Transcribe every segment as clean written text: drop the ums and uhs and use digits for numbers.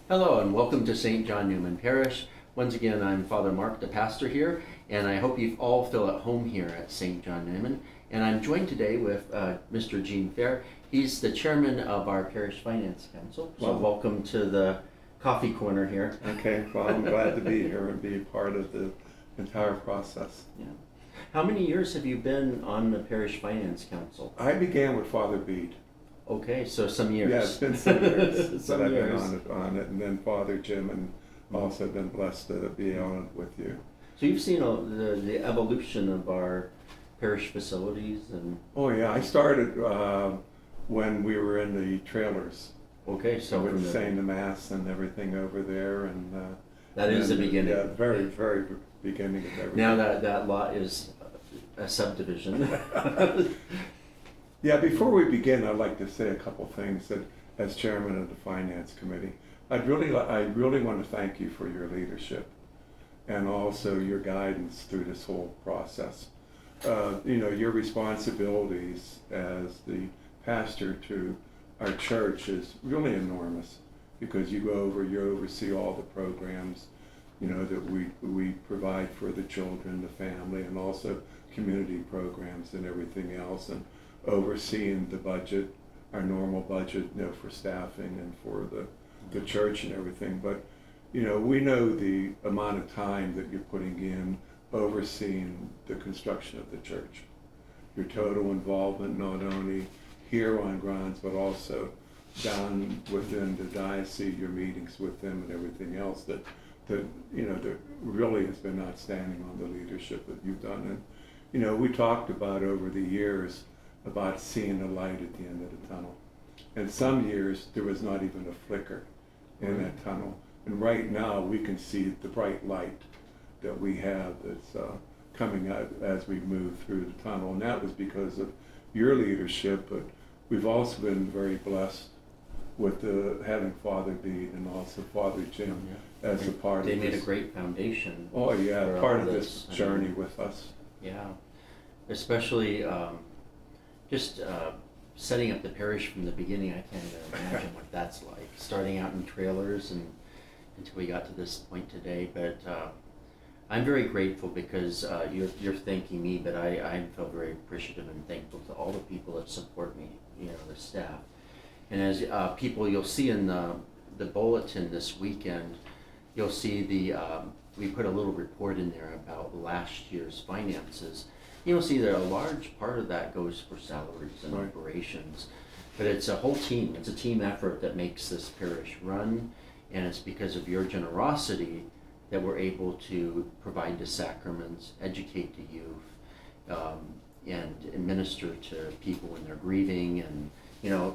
Hello and welcome to St. John Newman Parish. Once again, I'm Father Mark, the pastor here, and I hope you all feel at home here at St. John Newman. And I'm joined today with Mr. Gene Fair. He's the chairman of our Parish Finance Council. So welcome to the coffee corner here. Okay, well, I'm glad to be here and be part of the entire process. Yeah. How many years have you been on the Parish Finance Council? I began with Father Bede. Okay, so some years. Yeah, it's been some years Some that I've years. been on it, and then Father Jim, and also been blessed to be on it with you. So you've seen the evolution of our parish facilities and... Oh yeah, I started when we were in the trailers. Okay, so from with saying the mass and everything over there, and that is the beginning. Yeah, very, very beginning of everything. Now that lot is a subdivision. Yeah, before we begin, I'd like to say a couple things that, as chairman of the Finance Committee, I really want to thank you for your leadership and also your guidance through this whole process. Your responsibilities as the pastor to our church is really enormous, because you oversee all the programs, that we provide for the children, the family, and also community programs and everything else, and overseeing the budget, our normal budget, for staffing and for the church and everything. But, we know the amount of time that you're putting in overseeing the construction of the church. Your total involvement, not only here on grounds, but also down within the diocese, your meetings with them and everything else that really has been outstanding on the leadership that you've done. And, we talked about over the years about seeing the light at the end of the tunnel. And some years there was not even a flicker in that tunnel. And right now we can see the bright light that we have that's coming out as we move through the tunnel. And that was because of your leadership, but we've also been very blessed with having Father Bede and also Father Jim as a part of this. They made a great foundation. Oh yeah, part of this journey with us. Yeah, especially just setting up the parish from the beginning. I can't even imagine what that's like, starting out in trailers and until we got to this point today. But I'm very grateful because you're thanking me, but I feel very appreciative and thankful to all the people that support me, the staff. And as people, you'll see in the bulletin this weekend, you'll see we put a little report in there about last year's finances. You'll see that a large part of that goes for salaries and operations, but it's a whole team. It's a team effort that makes this parish run, and it's because of your generosity that we're able to provide the sacraments, educate the youth, and administer to people when they're grieving, and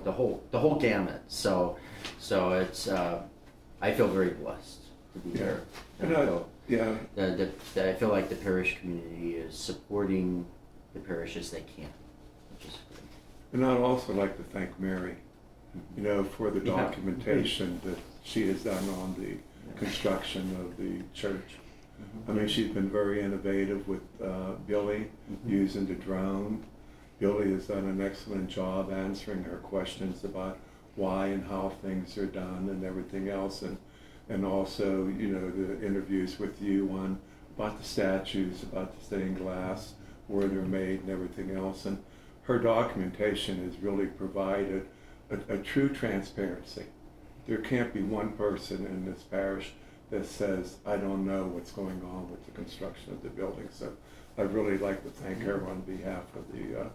the whole gamut. So it's I feel very blessed to be here. I feel like the parish community is supporting the parish as they can, which is great. And I'd also like to thank Mary, for the documentation that she has done on the construction of the church. I mean, she's been very innovative with Billy using the drone. Billy has done an excellent job answering her questions about why and how things are done and everything else, and also, the interviews with you about the statues, about the stained glass, where they're made and everything else. And her documentation has really provided a true transparency. There can't be one person in this parish that says, I don't know what's going on with the construction of the building. So I'd really like to thank her on behalf of the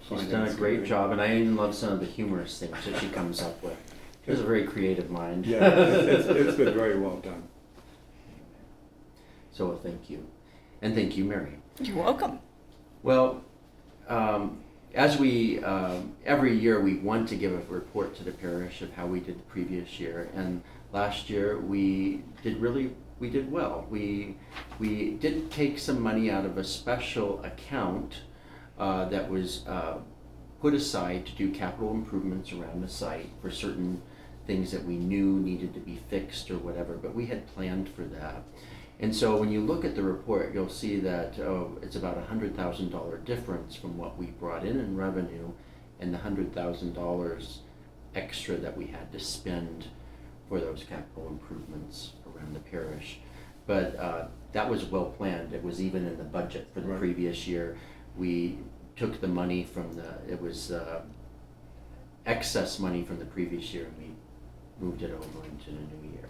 she's done a great job, and I even love some of the humorous things that she comes up with. She has a very creative mind. Yeah, it's been very well done. So thank you. And thank you, Mary. You're welcome. Well, as we, every year we want to give a report to the parish of how we did the previous year, and last year we did well. We did take some money out of a special account that was put aside to do capital improvements around the site for certain things that we knew needed to be fixed or whatever, but we had planned for that. And so when you look at the report, you'll see that it's about $100,000 difference from what we brought in revenue and the $100,000 extra that we had to spend for those capital improvements around the parish. But that was well planned. It was even in the budget for the Right. previous year. We took the money from it was excess money from the previous year, and we moved it over into the new year.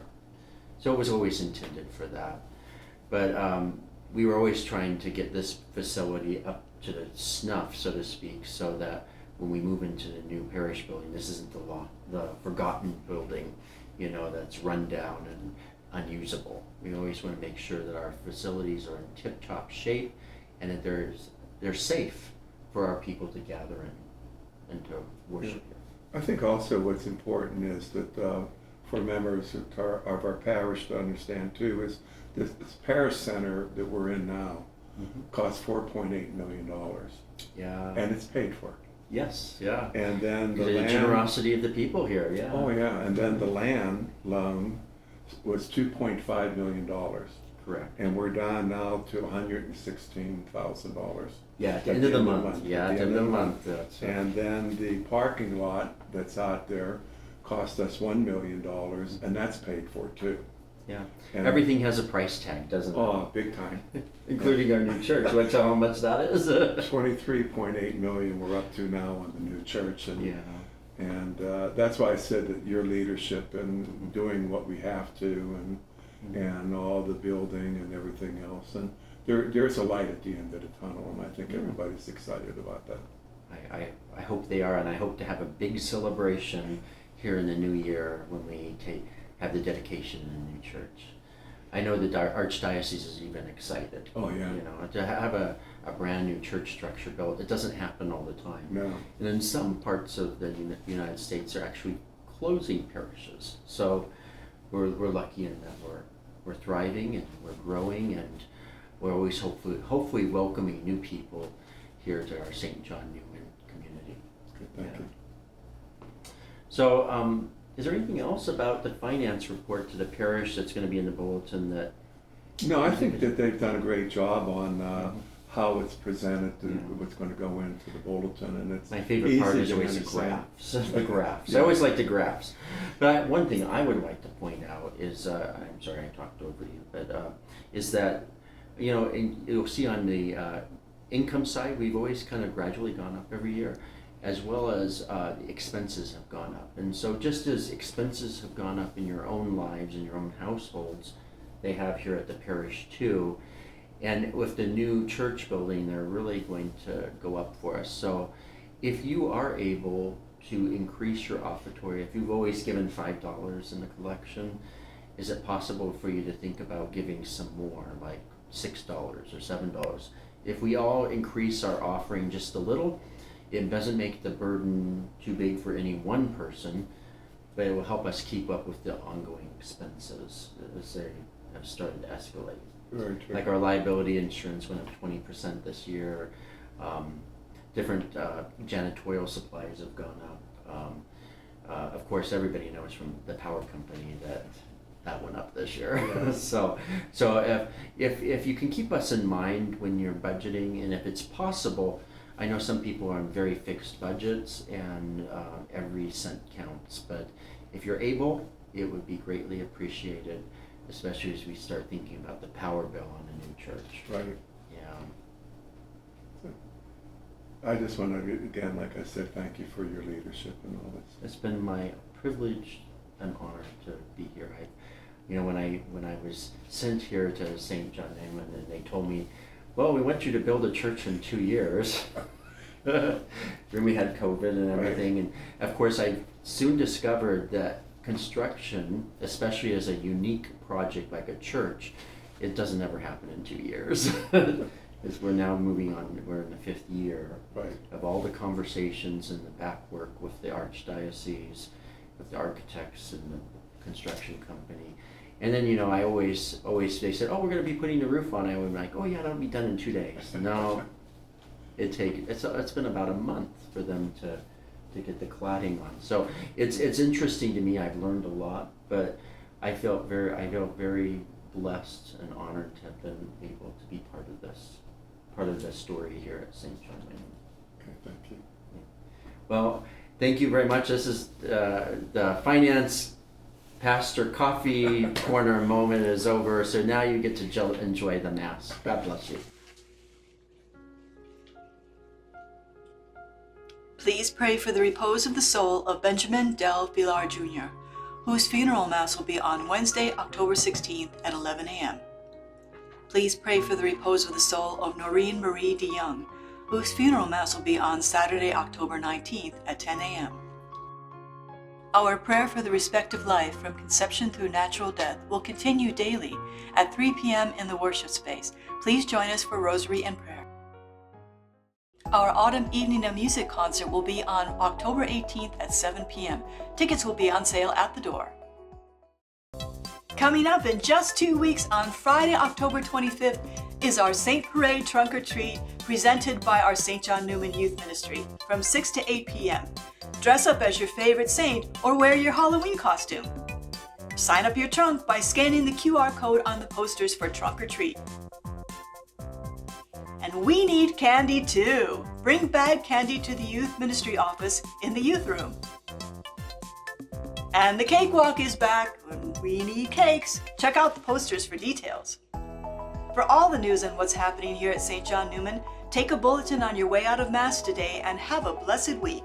So it was always intended for that. But we were always trying to get this facility up to the snuff, so to speak, so that when we move into the new parish building, this isn't the forgotten building, that's run down and unusable. We always want to make sure that our facilities are in tip-top shape and that they're safe for our people to gather in and to worship here. I think also what's important is that for members of our parish to understand too is this parish center that we're in now costs $4.8 million. Yeah. And it's paid for. Yes, yeah. And then the land, generosity of the people here, yeah. Oh yeah, and then the land loan was $2.5 million. Correct. And we're down now to $116,000. Yeah, at the end of the month. Yeah, at the end of the month. And then the parking lot that's out there cost us $1 million, and that's paid for too. Yeah. And everything has a price tag, doesn't it? Oh, big time. Including our new church. You want to tell how much that is? 23.8 million we're up to now on the new church, and that's why I said that your leadership and doing what we have to, and all the building and everything else, and there's a light at the end of the tunnel, and I think everybody's excited about that. I hope they are, and I hope to have a big celebration here in the new year when we have the dedication in the new church. I know the Archdiocese is even excited. Oh yeah. To have a brand new church structure built, it doesn't happen all the time. No. And in some parts of the United States, they're actually closing parishes. So we're lucky in that we're thriving and we're growing, and we're always hopefully welcoming new people here to our St. John Newman community. Good, thank you. So, is there anything else about the finance report to the parish that's going to be in the bulletin that? No, I think that they've done a great job on how it's presented and what's going to go into the bulletin, and it's my favorite part is always the graphs. The graphs. I always like the graphs. But one thing I would like to point out is, I'm sorry I talked over you, but is that you'll see on the income side, we've always kind of gradually gone up every year, as well as the expenses have gone up. And so just as expenses have gone up in your own lives, in your own households, they have here at the parish too. And with the new church building, they're really going to go up for us. So if you are able to increase your offertory, if you've always given $5 in the collection, is it possible for you to think about giving some more, like $6 or $7? If we all increase our offering just a little, it doesn't make the burden too big for any one person, but it will help us keep up with the ongoing expenses as they have started to escalate. Very true. Like our liability insurance went up 20% this year. Different janitorial supplies have gone up. Of course, everybody knows from the power company that went up this year. Yeah. So if you can keep us in mind when you're budgeting, and if it's possible, I know some people are on very fixed budgets and every cent counts, but if you're able, it would be greatly appreciated, especially as we start thinking about the power bill on the new church. Right. Yeah. I just want to, again, like I said, thank you for your leadership and all this. It's been my privilege and honor to be here. When I was sent here to St. John Newman, and they told me, well, we want you to build a church in 2 years. Then we had COVID and everything, and of course I soon discovered that construction, especially as a unique project like a church, it doesn't ever happen in 2 years. Because we're now moving on, we're in the 5th year of all the conversations and the back work with the Archdiocese, with the architects and the construction company. And then, I always, they said, oh, we're going to be putting the roof on. I would be like, oh yeah, that'll be done in 2 days. No, it's been about a month for them to get the cladding on. So it's interesting to me. I've learned a lot, but I feel very blessed and honored to have been able to be part of this story here at St. John Newman. Okay, thank you. Well, thank you very much. This is the finance Pastor Coffee Corner moment is over, so now you get to enjoy the Mass. God bless you. Please pray for the repose of the soul of Benjamin Del Villar Jr., whose funeral Mass will be on Wednesday, October 16th at 11 a.m. Please pray for the repose of the soul of Noreen Marie DeYoung, whose funeral Mass will be on Saturday, October 19th at 10 a.m. Our prayer for the respective life from conception through natural death will continue daily at 3 p.m. in the worship space. Please join us for Rosary and prayer. Our Autumn Evening of Music concert will be on October 18th at 7 p.m. Tickets will be on sale at the door. Coming up in just 2 weeks on Friday, October 25th, is our Saint Parade Trunk or Treat presented by our St. John Newman Youth Ministry from 6 to 8 p.m. Dress up as your favorite saint or wear your Halloween costume. Sign up your trunk by scanning the QR code on the posters for Trunk or Treat. And we need candy too. Bring bag candy to the youth ministry office in the youth room. And the cakewalk is back, and we need cakes. Check out the posters for details. For all the news on what's happening here at St. John Newman, take a bulletin on your way out of Mass today and have a blessed week.